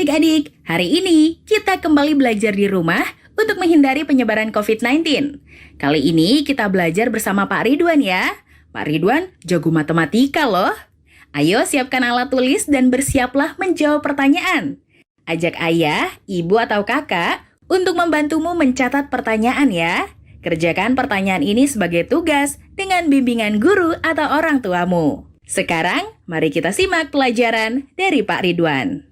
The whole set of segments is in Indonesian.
adik-adik, hari ini kita kembali belajar di rumah untuk menghindari penyebaran COVID-19. Kali ini kita belajar bersama Pak Ridwan ya. Pak Ridwan jago matematika loh. Ayo siapkan alat tulis dan bersiaplah menjawab pertanyaan. Ajak ayah, ibu atau kakak untuk membantumu mencatat pertanyaan ya. Kerjakan pertanyaan ini sebagai tugas dengan bimbingan guru atau orang tuamu. Sekarang, mari kita simak pelajaran dari Pak Ridwan.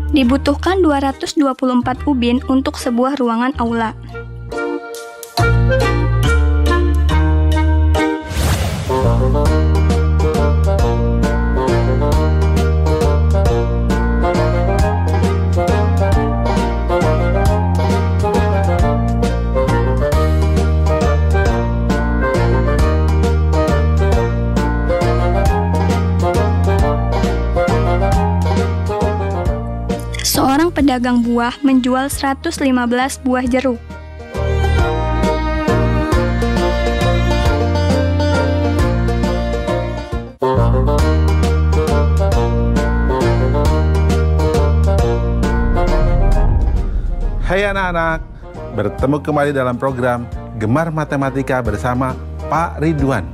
Dibutuhkan 224 ubin untuk sebuah ruangan aula. Seorang pedagang buah menjual 115 buah jeruk. Hai anak-anak, bertemu kembali dalam program Gemar Matematika bersama Pak Ridwan.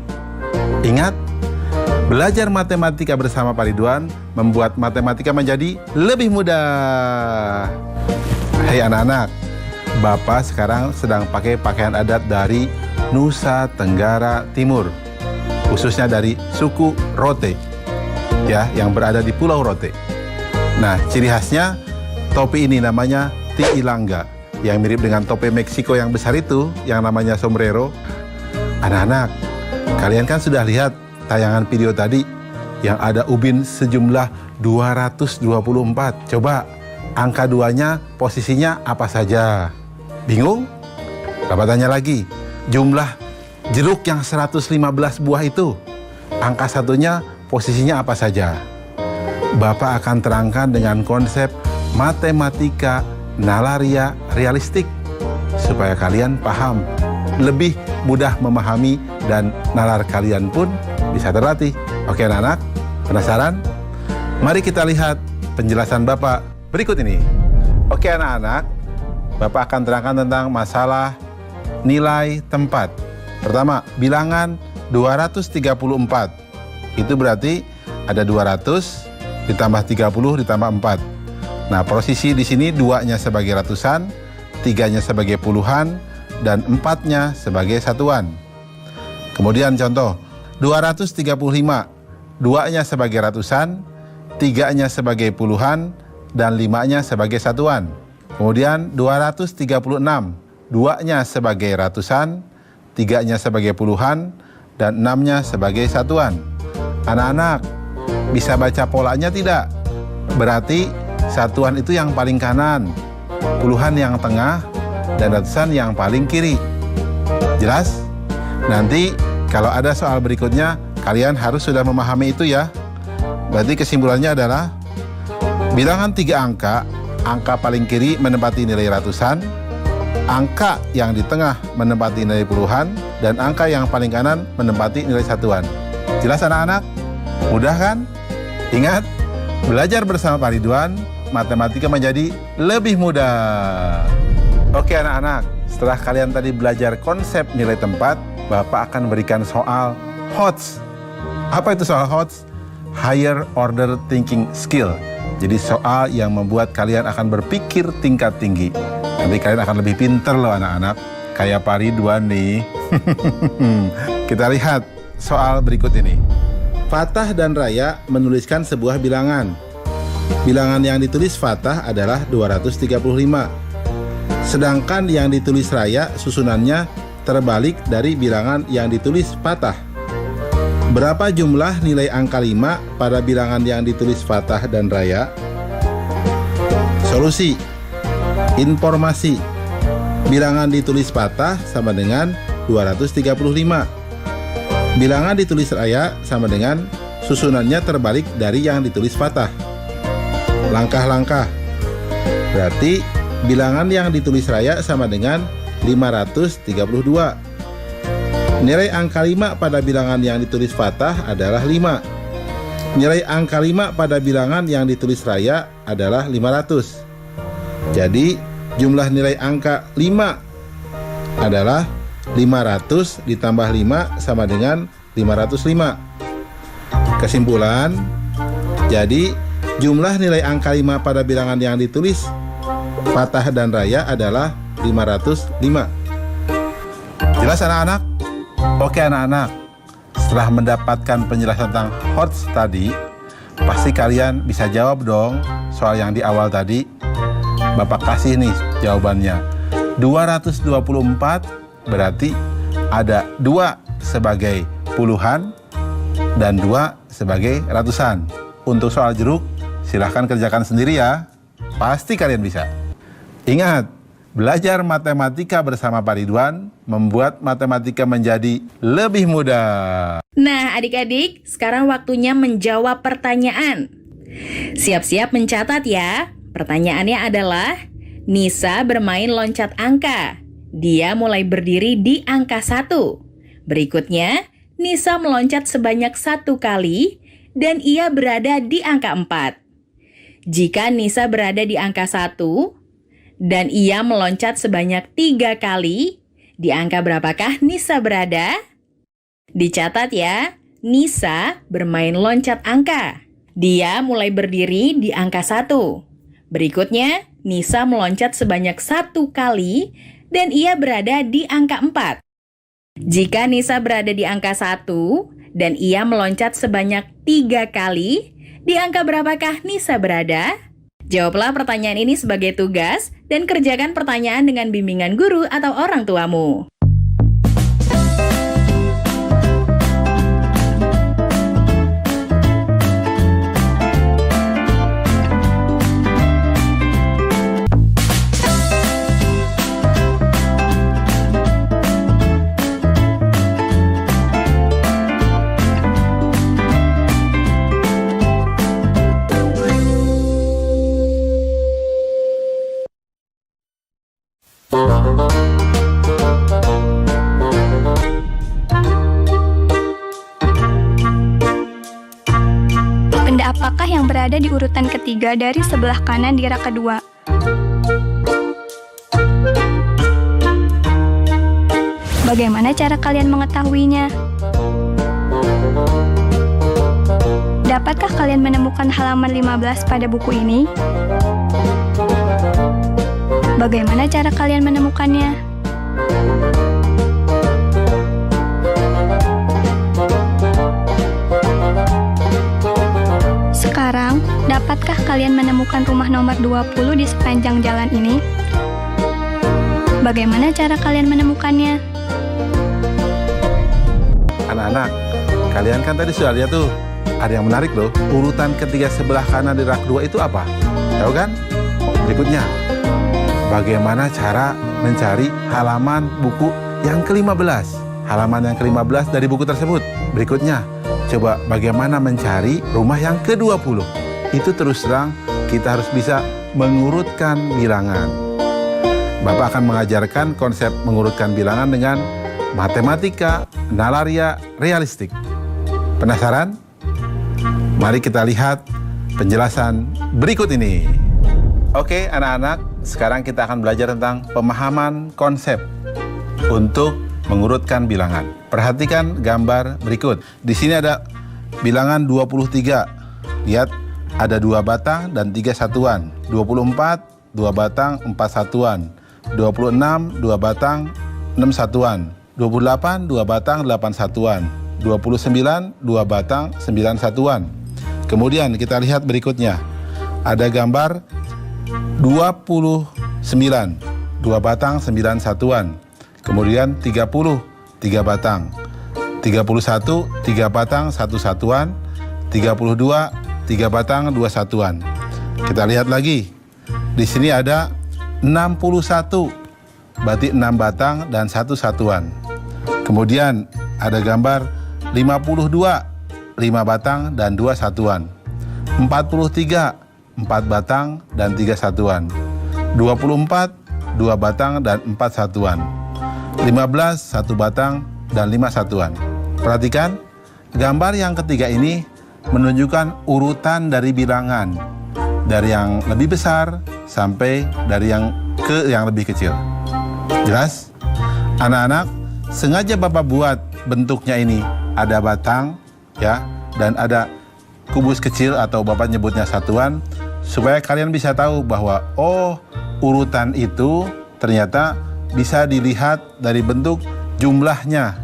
Ingat, belajar matematika bersama Pak Ridwan membuat matematika menjadi lebih mudah. Hai anak-anak, Bapak sekarang sedang pakai pakaian adat dari Nusa Tenggara Timur, khususnya dari suku Rote, ya, yang berada di Pulau Rote. Nah, ciri khasnya topi ini namanya tiilanga, yang mirip dengan topi Meksiko yang besar itu, yang namanya sombrero. Anak-anak, kalian kan sudah lihat tayangan video tadi yang ada ubin sejumlah 224. Coba angka 2-nya posisinya apa saja? Bingung? Bapak tanya lagi, jumlah jeruk yang 115 buah itu, angka 1-nya posisinya apa saja? Bapak akan terangkan dengan konsep matematika nalaria realistik supaya kalian paham, lebih mudah memahami, dan nalar kalian pun bisa terlatih. Oke anak-anak, penasaran? Mari kita lihat penjelasan Bapak berikut ini. Oke anak-anak, Bapak akan terangkan tentang masalah nilai tempat. Pertama, bilangan 234. Itu berarti ada 200 ditambah 30 ditambah 4. Nah, posisi di sini 2-nya sebagai ratusan, 3-nya sebagai puluhan, dan 4-nya sebagai satuan. Kemudian contoh 235, 2-nya sebagai ratusan, 3-nya sebagai puluhan, dan 5-nya sebagai satuan. Kemudian 236, 2-nya sebagai ratusan, 3-nya sebagai puluhan, dan 6-nya sebagai satuan. Anak-anak, bisa baca polanya tidak? Berarti satuan itu yang paling kanan, puluhan yang tengah, dan ratusan yang paling kiri. Jelas? Nanti kalau ada soal berikutnya, kalian harus sudah memahami itu ya. Berarti kesimpulannya adalah bilangan 3 angka, angka paling kiri menempati nilai ratusan, angka yang di tengah menempati nilai puluhan, dan angka yang paling kanan menempati nilai satuan. Jelas anak-anak? Mudah kan? Ingat, belajar bersama Pak Ridwan, matematika menjadi lebih mudah. Oke anak-anak, setelah kalian tadi belajar konsep nilai tempat, Bapak akan berikan soal HOTS. Apa itu soal HOTS? Higher Order Thinking Skill. Jadi soal yang membuat kalian akan berpikir tingkat tinggi. Nanti kalian akan lebih pinter loh anak-anak, kayak Pak Ridwan nih. Kita lihat soal berikut ini. Fatah dan Raya menuliskan sebuah bilangan. Bilangan yang ditulis Fatah adalah 235. Sedangkan yang ditulis Raya susunannya terbalik dari bilangan yang ditulis Fatah. Berapa jumlah nilai angka 5 pada bilangan yang ditulis Fatah dan Raya? Solusi. Informasi. Bilangan ditulis Fatah sama dengan 235. Bilangan ditulis Raya sama dengan susunannya terbalik dari yang ditulis Fatah. Langkah-langkah. Berarti bilangan yang ditulis Raya sama dengan 532. Nilai angka 5 pada bilangan yang ditulis fathah adalah 5. Nilai angka 5 pada bilangan yang ditulis raya adalah 500. Jadi, jumlah nilai angka 5 adalah 500 ditambah 5 sama dengan 505. Kesimpulan, jadi jumlah nilai angka 5 pada bilangan yang ditulis fathah dan raya adalah 505. Jelas anak-anak? Oke anak-anak, setelah mendapatkan penjelasan tentang HOTS tadi, pasti kalian bisa jawab dong soal yang di awal tadi. Bapak kasih nih jawabannya. 224 berarti ada 2 sebagai puluhan dan 2 sebagai ratusan. Untuk soal jeruk, silahkan kerjakan sendiri ya. Pasti kalian bisa. Ingat, belajar matematika bersama Pak Ridwan membuat matematika menjadi lebih mudah. Nah, adik-adik, sekarang waktunya menjawab pertanyaan. Siap-siap mencatat ya. Pertanyaannya adalah, Nisa bermain loncat angka. Dia mulai berdiri di angka 1. Berikutnya, Nisa meloncat sebanyak 1 kali dan ia berada di angka 4. Jika Nisa berada di angka 1 dan ia meloncat sebanyak 3 kali, di angka berapakah Nisa berada? Dicatat ya, Nisa bermain loncat angka. Dia mulai berdiri di angka 1. Berikutnya, Nisa meloncat sebanyak 1 kali dan ia berada di angka 4. Jika Nisa berada di angka 1 dan ia meloncat sebanyak 3 kali, di angka berapakah Nisa berada? Jawablah pertanyaan ini sebagai tugas dan kerjakan pertanyaan dengan bimbingan guru atau orang tuamu. Benda apakah yang berada di urutan ketiga dari sebelah kanan di rak kedua? Bagaimana cara kalian mengetahuinya? Dapatkah kalian menemukan halaman 15 pada buku ini? Bagaimana cara kalian menemukannya? Sekarang, dapatkah kalian menemukan rumah nomor 20 di sepanjang jalan ini? Bagaimana cara kalian menemukannya? Anak-anak, kalian kan tadi sudah lihat tuh, ada yang menarik loh. Urutan ketiga sebelah kanan di rak 2 itu apa? Tahu kan? Berikutnya, bagaimana cara mencari halaman buku yang ke-15? Halaman yang ke-15 dari buku tersebut. Berikutnya, coba bagaimana mencari rumah yang ke-20? Itu terus terang kita harus bisa mengurutkan bilangan. Bapak akan mengajarkan konsep mengurutkan bilangan dengan matematika nalaria realistik. Penasaran? Mari kita lihat penjelasan berikut ini. Oke, anak-anak, sekarang kita akan belajar tentang pemahaman konsep untuk mengurutkan bilangan. Perhatikan gambar berikut. Di sini ada bilangan 23. Lihat, ada 2 batang dan 3 satuan. 24, 2 batang, 4 satuan. 26, 2 batang, 6 satuan. 28, 2 batang, 8 satuan. 29, 2 batang, 9 satuan. Kemudian kita lihat berikutnya. Ada gambar 29, 2 batang, 9 satuan. Kemudian 30, 3 batang. 31, 3 batang, 1 satuan. 32, 3 batang, 2 satuan. Kita lihat lagi. Di sini ada 61, berarti 6 batang dan 1 satuan. Kemudian ada gambar 52, 5 batang dan 2 satuan. 43, 4 batang dan 3 satuan. 24, 2 batang dan 4 satuan. 15, 1 batang, dan 5 satuan. Perhatikan, gambar yang ketiga ini menunjukkan urutan dari bilangan, dari yang lebih besar sampai dari yang lebih kecil. Jelas? Anak-anak, sengaja Bapak buat bentuknya ini ada batang ya, dan ada kubus kecil atau Bapak nyebutnya satuan, supaya kalian bisa tahu bahwa urutan itu ternyata bisa dilihat dari bentuk jumlahnya.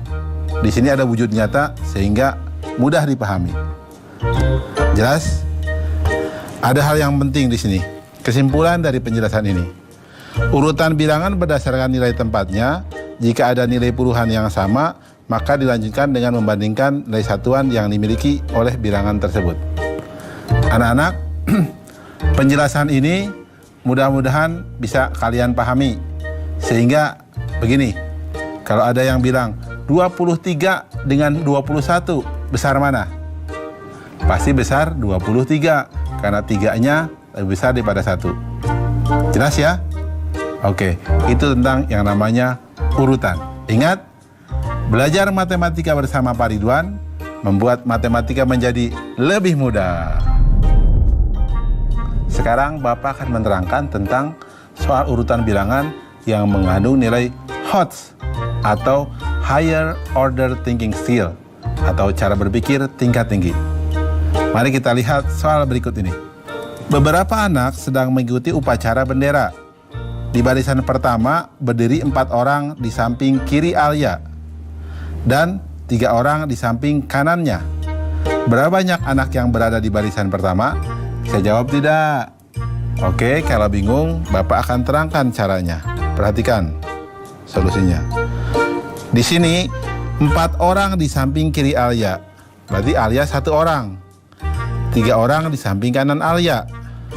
Di sini ada wujud nyata sehingga mudah dipahami. Jelas? Ada hal yang penting di sini. Kesimpulan dari penjelasan ini. Urutan bilangan berdasarkan nilai tempatnya. Jika ada nilai puluhan yang sama, maka dilanjutkan dengan membandingkan nilai satuan yang dimiliki oleh bilangan tersebut. Anak-anak, penjelasan ini mudah-mudahan bisa kalian pahami. Sehingga begini, kalau ada yang bilang 23 dengan 21 besar mana? Pasti besar 23, karena 3-nya lebih besar daripada 1. Jelas ya? Oke, itu tentang yang namanya urutan. Ingat, belajar matematika bersama Pak Ridwan membuat matematika menjadi lebih mudah. Sekarang Bapak akan menerangkan tentang soal urutan bilangan yang mengandung nilai HOTS atau Higher Order Thinking Skill atau cara berpikir tingkat tinggi. Mari kita lihat soal berikut ini. Beberapa anak sedang mengikuti upacara bendera. Di barisan pertama berdiri 4 orang di samping kiri Alia dan 3 orang di samping kanannya. Berapa banyak anak yang berada di barisan pertama? Saya jawab tidak. Oke, kalau bingung Bapak akan terangkan caranya. Perhatikan solusinya. Di sini 4 orang di samping kiri Alia. Berarti Alia 1 orang. 3 orang di samping kanan Alia.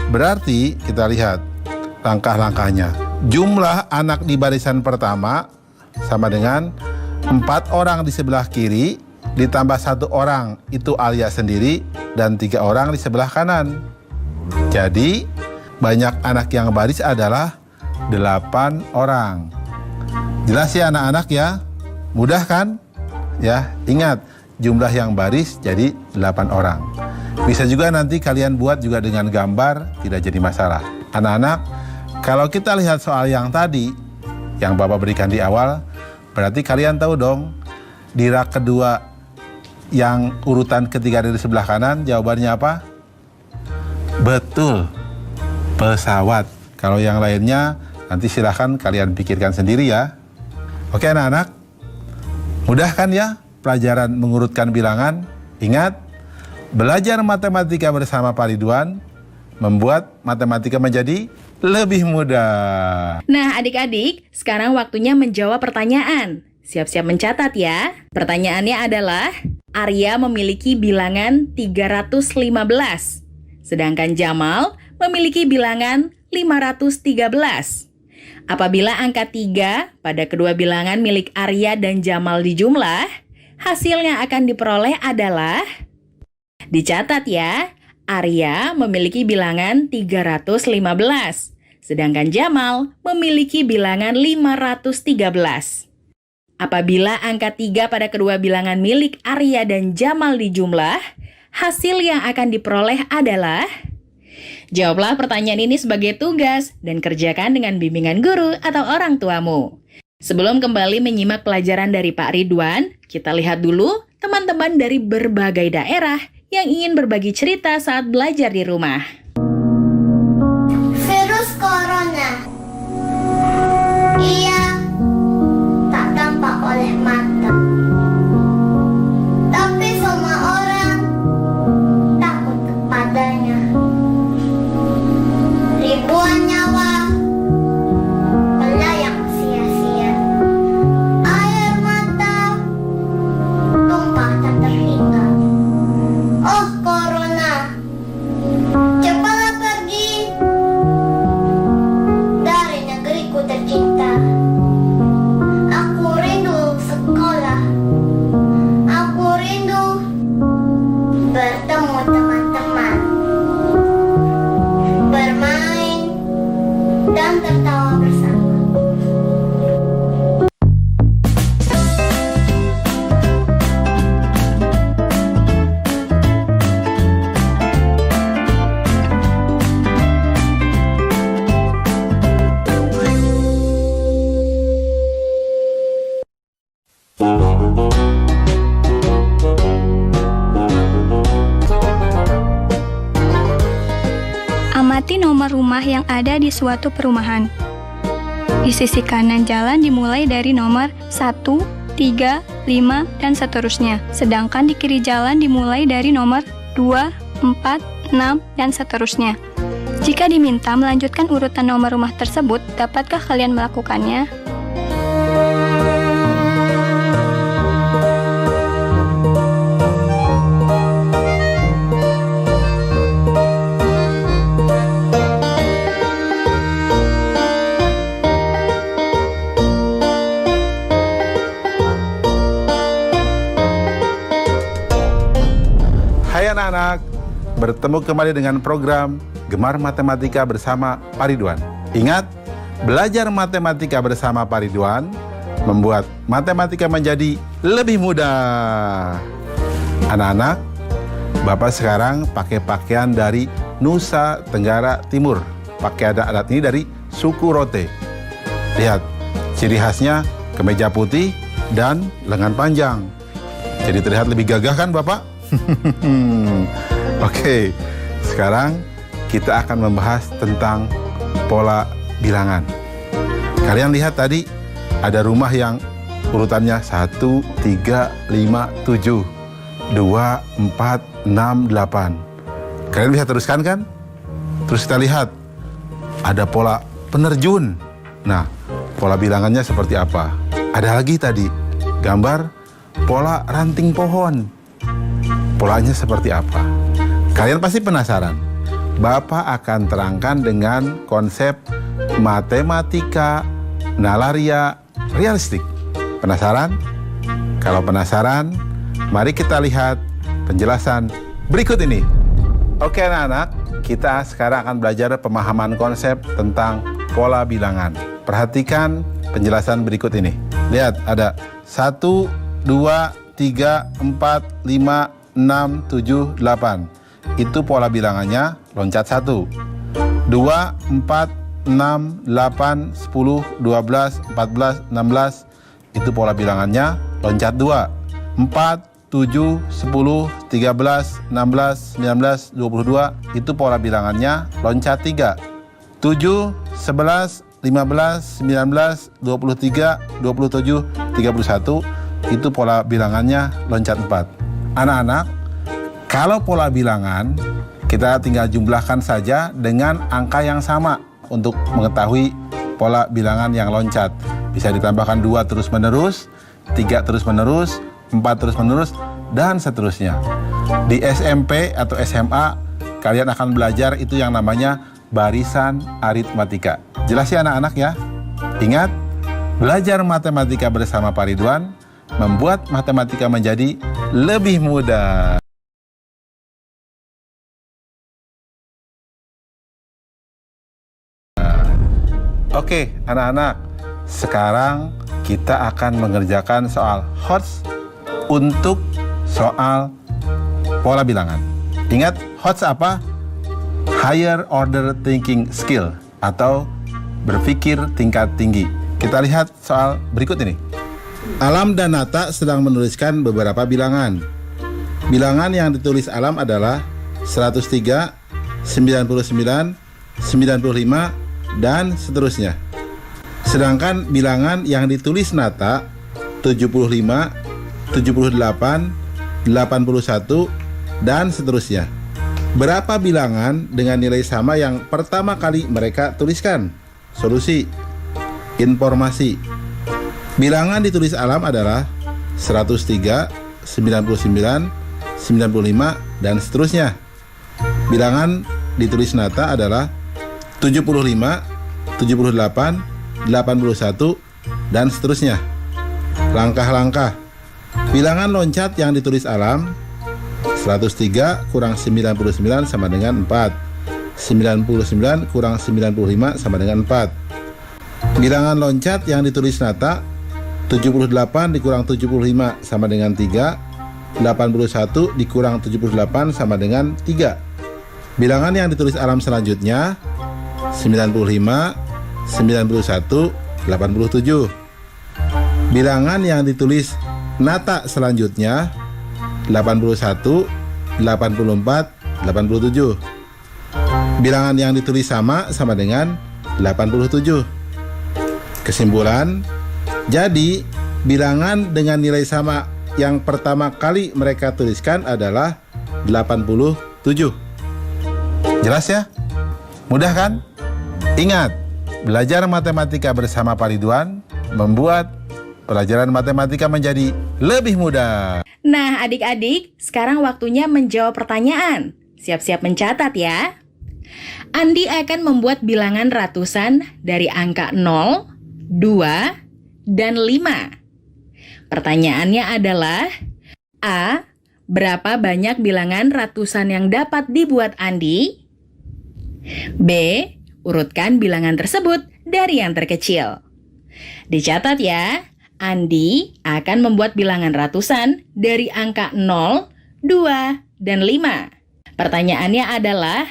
Berarti kita lihat langkah-langkahnya. Jumlah anak di barisan pertama sama dengan 4 orang di sebelah kiri ditambah 1 orang itu Alia sendiri dan 3 orang di sebelah kanan. Jadi banyak anak yang baris adalah 8 orang. Jelas ya anak-anak ya? Mudah kan? Ya, ingat jumlah yang baris jadi 8 orang. Bisa juga nanti kalian buat juga dengan gambar, tidak jadi masalah. Anak-anak, kalau kita lihat soal yang tadi, yang Bapak berikan di awal, berarti kalian tahu dong, di rak kedua yang urutan ketiga dari sebelah kanan, jawabannya apa? Betul, pesawat. Kalau yang lainnya, nanti silahkan kalian pikirkan sendiri ya. Oke anak-anak, mudah kan ya pelajaran mengurutkan bilangan? Ingat, belajar matematika bersama Pak Ridwan membuat matematika menjadi lebih mudah. Nah adik-adik, sekarang waktunya menjawab pertanyaan. Siap-siap mencatat ya. Pertanyaannya adalah, Arya memiliki bilangan 315, sedangkan Jamal memiliki bilangan 513. Apabila angka 3 pada kedua bilangan milik Arya dan Jamal dijumlah, hasil yang akan diperoleh adalah, dicatat ya, Arya memiliki bilangan 315, sedangkan Jamal memiliki bilangan 513. Apabila angka 3 pada kedua bilangan milik Arya dan Jamal dijumlah, hasil yang akan diperoleh adalah, jawablah pertanyaan ini sebagai tugas dan kerjakan dengan bimbingan guru atau orang tuamu. Sebelum kembali menyimak pelajaran dari Pak Ridwan, kita lihat dulu teman-teman dari berbagai daerah yang ingin berbagi cerita saat belajar di rumah. Virus corona. Ia tak tampak oleh mata, tapi semua orang takut kepadanya. Ribuan nyawa melayang sia-sia. Air mata tumpah tak terhingga. Oh corona, cepat Amati nomor rumah yang ada di suatu perumahan. Di sisi kanan jalan dimulai dari nomor 1, 3, 5, dan seterusnya. Sedangkan di kiri jalan dimulai dari nomor 2, 4, 6, dan seterusnya. Jika diminta melanjutkan urutan nomor rumah tersebut, dapatkah kalian melakukannya? Hai anak-anak, bertemu kembali dengan program Gemar Matematika bersama Pak Ridwan. Ingat, belajar matematika bersama Pak Ridwan membuat matematika menjadi lebih mudah. Anak-anak, Bapak sekarang pakai pakaian dari Nusa Tenggara Timur. Pakai adat ini dari suku Rote. Lihat, ciri khasnya kemeja putih dan lengan panjang. Jadi terlihat lebih gagah kan Bapak? Oke, sekarang kita akan membahas tentang pola bilangan. Kalian lihat tadi ada rumah yang urutannya 1, 3, 5, 7, 2, 4, 6, 8. Kalian bisa teruskan kan? Terus kita lihat ada pola penerjun. Nah, pola bilangannya seperti apa? Ada lagi tadi gambar pola ranting pohon. Polanya seperti apa? Kalian pasti penasaran. Bapak akan terangkan dengan konsep matematika nalaria realistik. Penasaran? Kalau penasaran, mari kita lihat penjelasan berikut ini. Oke anak-anak, kita sekarang akan belajar pemahaman konsep tentang pola bilangan. Perhatikan penjelasan berikut ini. Lihat, ada 1, 2, 3, 4, 5, 6, 7, 8. Itu pola bilangannya loncat 1. 2, 4, 6, 8, 10, 12, 14, 16. Itu pola bilangannya loncat 2. 4, 7, 10, 13, 16, 19, 22. Itu pola bilangannya loncat 3. 7, 11, 15, 19, 23, 27, 31. Itu pola bilangannya loncat 4. Anak-anak, kalau pola bilangan, kita tinggal jumlahkan saja dengan angka yang sama untuk mengetahui pola bilangan yang loncat. Bisa ditambahkan 2 terus-menerus, 3 terus-menerus, 4 terus-menerus, dan seterusnya. Di SMP atau SMA, kalian akan belajar itu yang namanya barisan aritmatika. Jelas ya anak-anak ya? Ingat, belajar matematika bersama Pak Ridwan membuat matematika menjadi lebih mudah. Oke, anak-anak, sekarang kita akan mengerjakan soal HOTS untuk soal pola bilangan. Ingat, HOTS apa? Higher Order Thinking Skill atau berpikir tingkat tinggi. Kita lihat soal berikut ini. Alam dan Nata sedang menuliskan beberapa bilangan. Bilangan yang ditulis Alam adalah 103, 99, 95, dan seterusnya. Sedangkan bilangan yang ditulis Nata 75, 78, 81, dan seterusnya. Berapa bilangan dengan nilai sama yang pertama kali mereka tuliskan? Solusi. Informasi. Bilangan ditulis Alam adalah 103, 99, 95, dan seterusnya. Bilangan ditulis Nata adalah 75, 78, 81, dan seterusnya. Langkah-langkah. Bilangan loncat yang ditulis Alam 103 kurang 99 sama dengan 4. 99 kurang 95 sama dengan 4. Bilangan loncat yang ditulis Nata 78 dikurang 75 sama dengan 3. 81 dikurang 78 sama dengan 3. Bilangan yang ditulis Alam selanjutnya 95, 91, 87. Bilangan yang ditulis Nata selanjutnya 81, 84, 87. Bilangan yang ditulis sama dengan 87. Kesimpulan, jadi bilangan dengan nilai sama yang pertama kali mereka tuliskan adalah 87. Jelas ya? Mudah kan? Ingat, belajar matematika bersama Pak Ridwan membuat pelajaran matematika menjadi lebih mudah. Nah, adik-adik, sekarang waktunya menjawab pertanyaan. Siap-siap mencatat ya. Andi akan membuat bilangan ratusan dari angka 0, 2, dan 5. Pertanyaannya adalah, A. Berapa banyak bilangan ratusan yang dapat dibuat Andi? B. Urutkan bilangan tersebut dari yang terkecil. Dicatat ya, Andi akan membuat bilangan ratusan dari angka 0, 2, dan 5. Pertanyaannya adalah,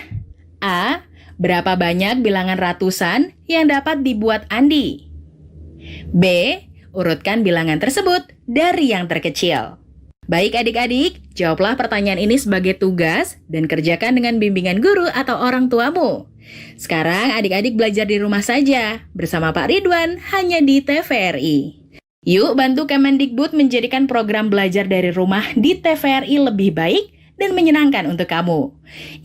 A. Berapa banyak bilangan ratusan yang dapat dibuat Andi? B. Urutkan bilangan tersebut dari yang terkecil. Baik adik-adik, jawablah pertanyaan ini sebagai tugas dan kerjakan dengan bimbingan guru atau orang tuamu. Sekarang adik-adik belajar di rumah saja bersama Pak Ridwan hanya di TVRI. Yuk bantu Kemendikbud menjadikan program belajar dari rumah di TVRI lebih baik dan menyenangkan untuk kamu.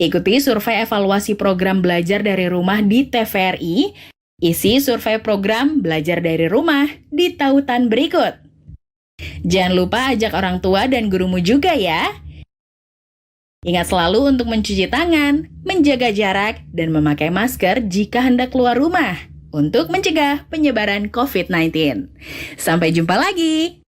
Ikuti survei evaluasi program belajar dari rumah di TVRI. Isi survei program belajar dari rumah di tautan berikut. Jangan lupa ajak orang tua dan gurumu juga ya. Ingat selalu untuk mencuci tangan, menjaga jarak, dan memakai masker jika hendak keluar rumah untuk mencegah penyebaran COVID-19. Sampai jumpa lagi.